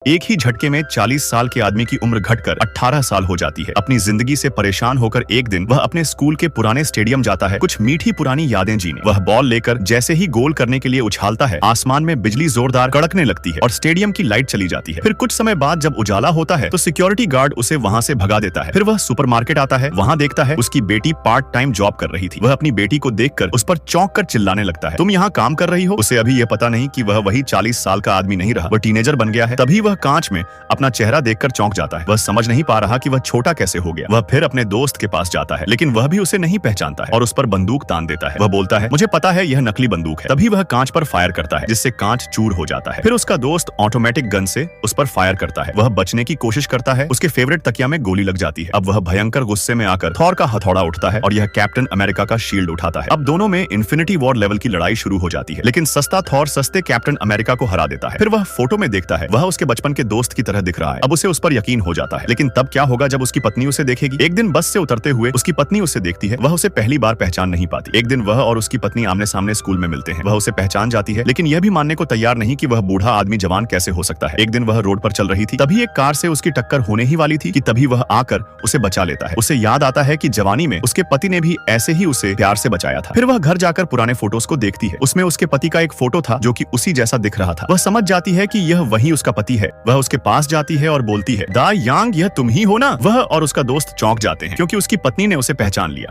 एक ही झटके में 40 साल के आदमी की उम्र घटकर 18 साल हो जाती है। अपनी जिंदगी से परेशान होकर एक दिन वह अपने स्कूल के पुराने स्टेडियम जाता है कुछ मीठी पुरानी यादें जीने। वह बॉल लेकर जैसे ही गोल करने के लिए उछालता है, आसमान में बिजली जोरदार कड़कने लगती है और स्टेडियम की लाइट चली जाती है। फिर कुछ समय बाद जब उजाला होता है तो सिक्योरिटी गार्ड उसे वहाँ से भगा देता है। फिर वह सुपरमार्केट आता है, वहाँ देखता है उसकी बेटी पार्ट टाइम जॉब कर रही थी। वह अपनी बेटी को देखकर उस पर चौंक कर चिल्लाने लगता है, तुम यहाँ काम कर रही हो? उसे अभी यह पता नहीं कि वह वही 40 साल का आदमी नहीं रहा, वह टीनेजर बन गया है। तभी वह कांच में अपना चेहरा देखकर चौंक जाता है। वह समझ नहीं पा रहा कि वह छोटा कैसे हो गया। वह फिर अपने दोस्त के पास जाता है, लेकिन वह भी उसे नहीं पहचानता है और उस पर बंदूक तान देता है। वह बोलता है, मुझे पता है यह नकली बंदूक है। तभी वह कांच पर फायर करता है, जिससे कांच चूर हो जाता है। फिर उसका दोस्त ऑटोमेटिक गन से उस पर फायर करता है। वह बचने की कोशिश करता है, उसके फेवरेट तकिया में गोली लग जाती है। अब वह भयंकर गुस्से में आकर थॉर का हथौड़ा उठता है और यह कैप्टन अमेरिका का शील्ड उठाता है। अब दोनों में इन्फिनिटी वॉर लेवल की लड़ाई शुरू हो जाती है, लेकिन सस्ता थॉर सस्ते कैप्टन अमेरिका को हरा देता है। फिर वह फोटो में देखता है, वह उसके बचपन के दोस्त की तरह दिख रहा है। अब उसे उस पर यकीन हो जाता है, लेकिन तब क्या होगा जब उसकी पत्नी उसे देखेगी। एक दिन बस से उतरते हुए उसकी पत्नी उसे देखती है। वह उसे पहली बार पहचान नहीं पाती। एक दिन वह और उसकी पत्नी आमने सामने स्कूल में मिलते हैं। वह उसे पहचान जाती है, लेकिन यह भी मानने को तैयार नहीं कि वह बूढ़ा आदमी जवान कैसे हो सकता है। एक दिन वह रोड पर चल रही थी, तभी एक कार से उसकी टक्कर होने ही वाली थी कि तभी वह आकर उसे बचा लेता है। उसे याद आता है कि जवानी में उसके पति ने भी ऐसे ही उसे प्यार से बचाया था। फिर वह घर जाकर पुराने फोटोज को देखती है। उसमें उसके पति का एक फोटो था जो कि उसी जैसा दिख रहा था। वह समझ जाती है कि यह वही उसका पति है। वह उसके पास जाती है और बोलती है, दा यांग, यह तुम ही हो ना? वह और उसका दोस्त चौंक जाते हैं क्योंकि उसकी पत्नी ने उसे पहचान लिया।